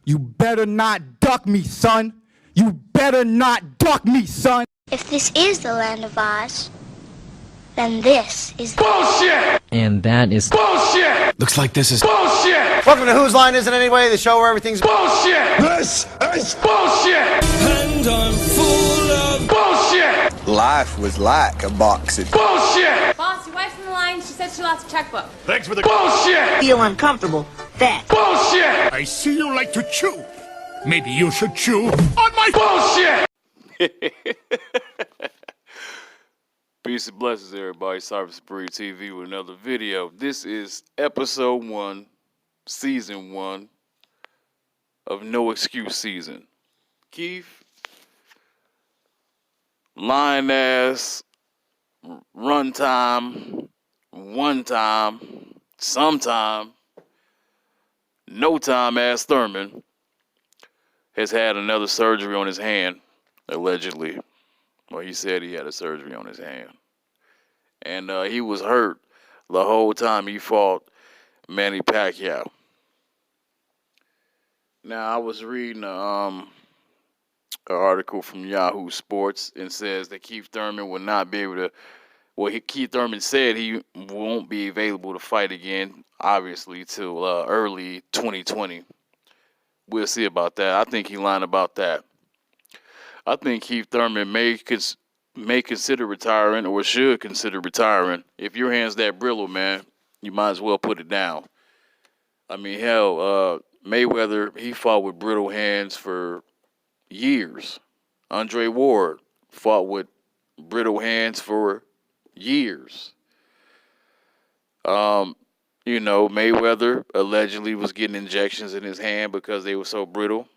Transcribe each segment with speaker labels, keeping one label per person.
Speaker 1: You better not duck me, son. You better not duck me, son.
Speaker 2: If this is the land of Oz, then this is
Speaker 3: bullshit!
Speaker 4: And that is
Speaker 3: bullshit!
Speaker 5: Looks like this is
Speaker 3: bullshit!
Speaker 6: Welcome to Whose Line Is It Anyway? The show where everything's
Speaker 3: bullshit!
Speaker 5: This is
Speaker 3: bullshit!
Speaker 5: And I'm full of
Speaker 3: bullshit!
Speaker 7: Life was like a box of
Speaker 3: bullshit!
Speaker 8: Boss, your wife's on the line. She said she lost a checkbook.
Speaker 5: Thanks for the
Speaker 3: bullshit!
Speaker 9: Feel uncomfortable. That.
Speaker 3: Bullshit!
Speaker 5: I see you like to chew. Maybe you should chew on my
Speaker 3: bullshit!
Speaker 10: Peace and blessings, everybody. Cyber Spree TV with another video. This is episode 1, season 1 of No Excuse Season. Keith, line ass, run time, one time, sometime, no time ass Thurman has had another surgery on his hand, allegedly. Well, he said he had a surgery on his hand. And he was hurt the whole time he fought Manny Pacquiao. Now, I was reading an article from Yahoo Sports, and says that Keith Thurman will not be able to, Keith Thurman said he won't be available to fight again, obviously, till early 2020. We'll see about that. I think he lied about that. I think Keith Thurman may consider retiring, or should consider retiring. If your hand's that brittle, man, you might as well put it down. I mean, hell, Mayweather, he fought with brittle hands for years. Andre Ward fought with brittle hands for years. Mayweather allegedly was getting injections in his hand because they were so brittle.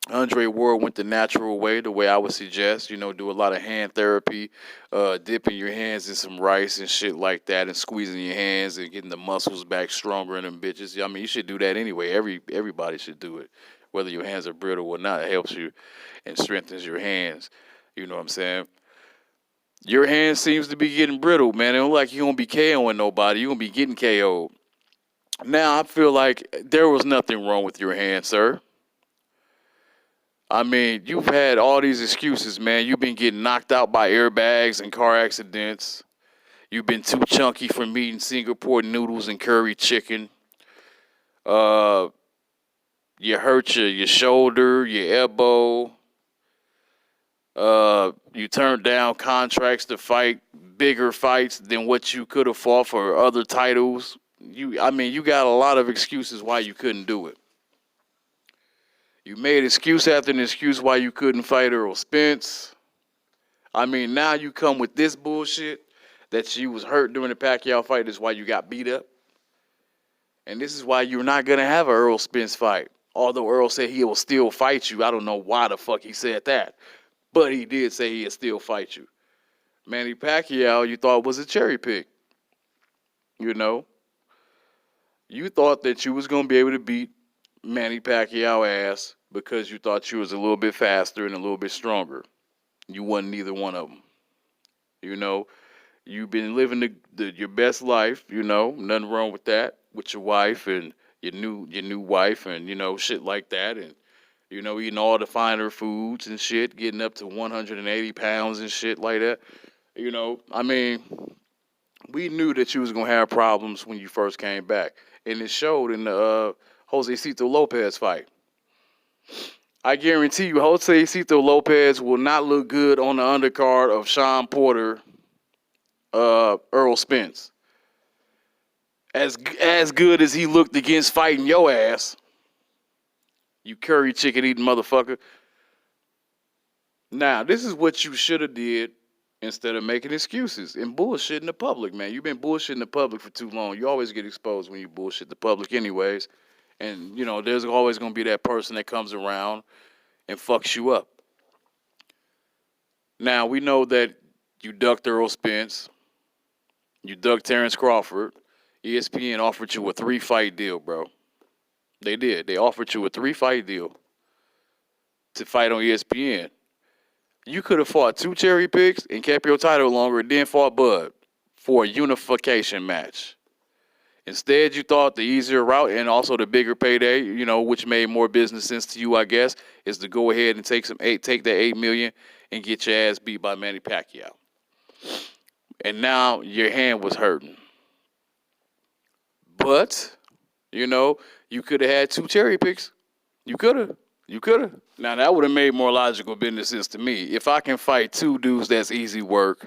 Speaker 10: Andre Ward went the natural way, the way I would suggest, do a lot of hand therapy, dipping your hands in some rice and shit like that, and squeezing your hands and getting the muscles back stronger in them bitches. I mean, you should do that anyway. Everybody should do it, whether your hands are brittle or not. It helps you and strengthens your hands. You know what I'm saying? Your hand seems to be getting brittle, man. It don't like you gonna be KOing nobody. You're gonna be getting KO'd. Now, I feel like there was nothing wrong with your hand, sir. I mean, you've had all these excuses, man. You've been getting knocked out by airbags and car accidents. You've been too chunky from eating Singapore noodles and curry chicken. You hurt your shoulder, your elbow. You turned down contracts to fight bigger fights than what you could have fought for other titles. You got a lot of excuses why you couldn't do it. You made excuse after an excuse why you couldn't fight Earl Spence. I mean, now you come with this bullshit that you was hurt during the Pacquiao fight. This is why you got beat up. And this is why you're not going to have an Earl Spence fight. Although Earl said he will still fight you. I don't know why the fuck he said that. But he did say he'll still fight you. Manny Pacquiao, you thought was a cherry pick. You thought that you was going to be able to beat Manny Pacquiao ass because you thought you was a little bit faster and a little bit stronger. You wasn't neither one of them. You've been living your best life, nothing wrong with that, with your wife and your new wife and, shit like that. And, eating all the finer foods and shit, getting up to 180 pounds and shit like that. We knew that you was going to have problems when you first came back. And it showed in the Josecito Lopez fight. I guarantee you, Josecito Lopez will not look good on the undercard of Sean Porter, Earl Spence. As good as he looked against fighting your ass, you curry chicken eating motherfucker. Now, this is what you should have did instead of making excuses and bullshitting the public, man. You've been bullshitting the public for too long. You always get exposed when you bullshit the public anyways. And, there's always going to be that person that comes around and fucks you up. Now, we know that you ducked Earl Spence. You ducked Terrence Crawford. ESPN offered you a 3-fight deal, bro. They did. They offered you a 3-fight deal to fight on ESPN. You could have fought 2 cherry picks and kept your title longer and then fought Bud for a unification match. Instead, you thought the easier route and also the bigger payday, which made more business sense to you, I guess, is to go ahead and take that $8 million and get your ass beat by Manny Pacquiao. And now your hand was hurting. But, you could have had 2 cherry picks. You could have. Now, that would have made more logical business sense to me. If I can fight 2 dudes, that's easy work.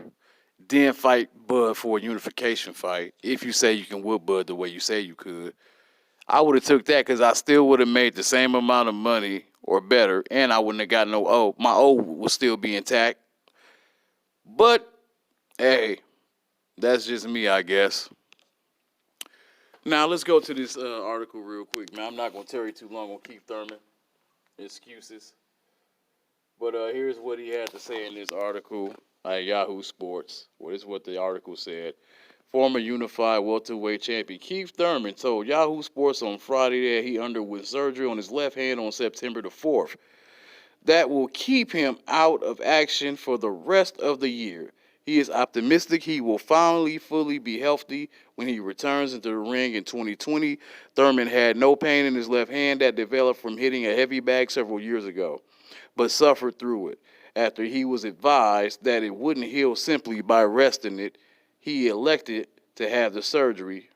Speaker 10: Then fight Bud for a unification fight. If you say you can whoop Bud the way you say you could, I would have took that because I still would have made the same amount of money or better, and I wouldn't have got no O. My O would still be intact. But, hey, that's just me, I guess. Now, let's go to this article real quick, man. I'm not going to tarry too long on Keith Thurman. Excuses. But here's what he had to say in this article at Yahoo Sports. Well, this is what the article said. Former unified welterweight champion Keith Thurman told Yahoo Sports on Friday that he underwent surgery on his left hand on September the 4th. That will keep him out of action for the rest of the year. He is optimistic he will finally fully be healthy when he returns into the ring in 2020. Thurman had no pain in his left hand that developed from hitting a heavy bag several years ago, but suffered through it. After he was advised that it wouldn't heal simply by resting it, he elected to have the surgery.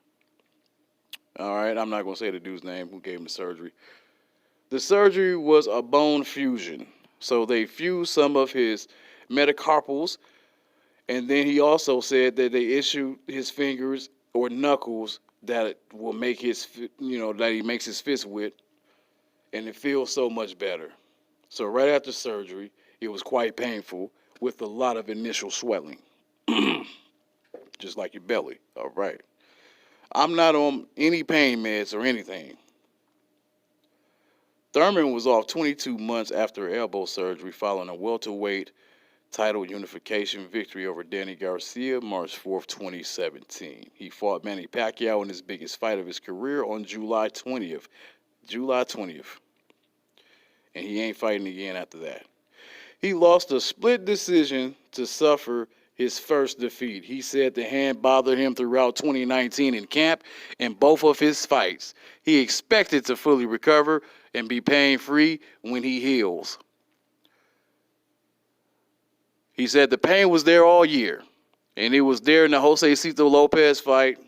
Speaker 10: All right, I'm not going to say the dude's name who gave him the surgery. The surgery was a bone fusion. So they fused some of his metacarpals, and then he also said that they issued his fingers or knuckles that will make his, that he makes his fist with, and it feels so much better. So right after surgery, it was quite painful with a lot of initial swelling. Just like your belly. All right. I'm not on any pain meds or anything. Thurman was off 22 months after elbow surgery following a welterweight title unification victory over Danny Garcia March 4th, 2017. He fought Manny Pacquiao in his biggest fight of his career on July 20th. And he ain't fighting again after that. He lost a split decision to suffer his first defeat. He said the hand bothered him throughout 2019 in camp and both of his fights. He expected to fully recover and be pain-free when he heals. He said the pain was there all year, and it was there in the Josecito Lopez fight,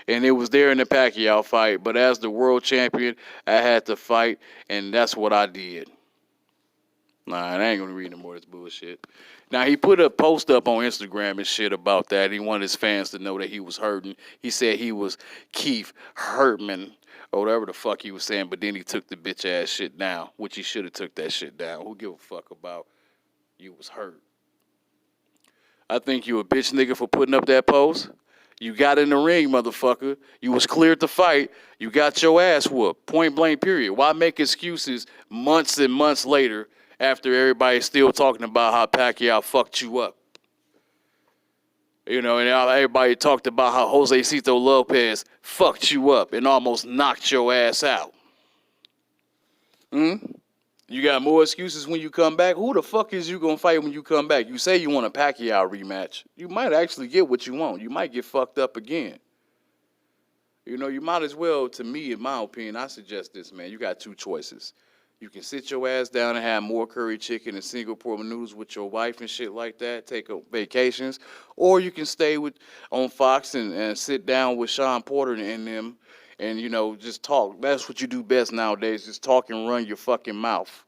Speaker 10: and it was there in the Pacquiao fight, but as the world champion, I had to fight, and that's what I did. Nah, I ain't going to read no more of this bullshit. Now, he put a post up on Instagram and shit about that. He wanted his fans to know that he was hurting. He said he was Keith Hurtman, or whatever the fuck he was saying, but then he took the bitch-ass shit down, which he should have took that shit down. Who give a fuck about you was hurt? I think you a bitch nigga for putting up that post. You got in the ring, motherfucker. You was cleared to fight. You got your ass whooped. Point blank, period. Why make excuses months and months later after everybody's still talking about how Pacquiao fucked you up? And everybody talked about how Josecito Lopez fucked you up and almost knocked your ass out. You got more excuses when you come back? Who the fuck is you going to fight when you come back? You say you want a Pacquiao rematch. You might actually get what you want. You might get fucked up again. You might as well, to me, in my opinion, I suggest this, man. You got 2 choices. You can sit your ass down and have more curry chicken and Singapore noodles with your wife and shit like that, take vacations, or you can stay on Fox and sit down with Sean Porter and them and, just talk. That's what you do best nowadays, just talk and run your fucking mouth.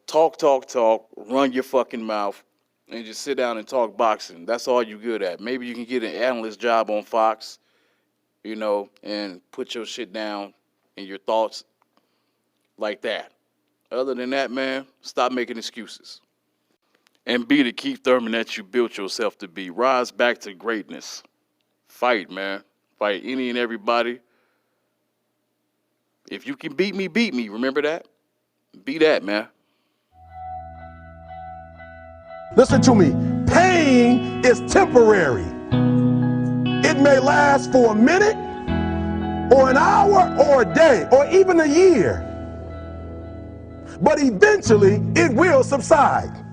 Speaker 10: Talk, run your fucking mouth, and just sit down and talk boxing. That's all you good at. Maybe you can get an analyst job on Fox, and put your shit down and your thoughts like that. Other than that, man, stop making excuses. And be the Keith Thurman that you built yourself to be. Rise back to greatness. Fight, man. Fight any and everybody. If you can beat me, beat me. Remember that? Be that, man.
Speaker 4: Listen to me. Pain is temporary. It may last for a minute, or an hour, or a day, or even a year. But eventually, it will subside.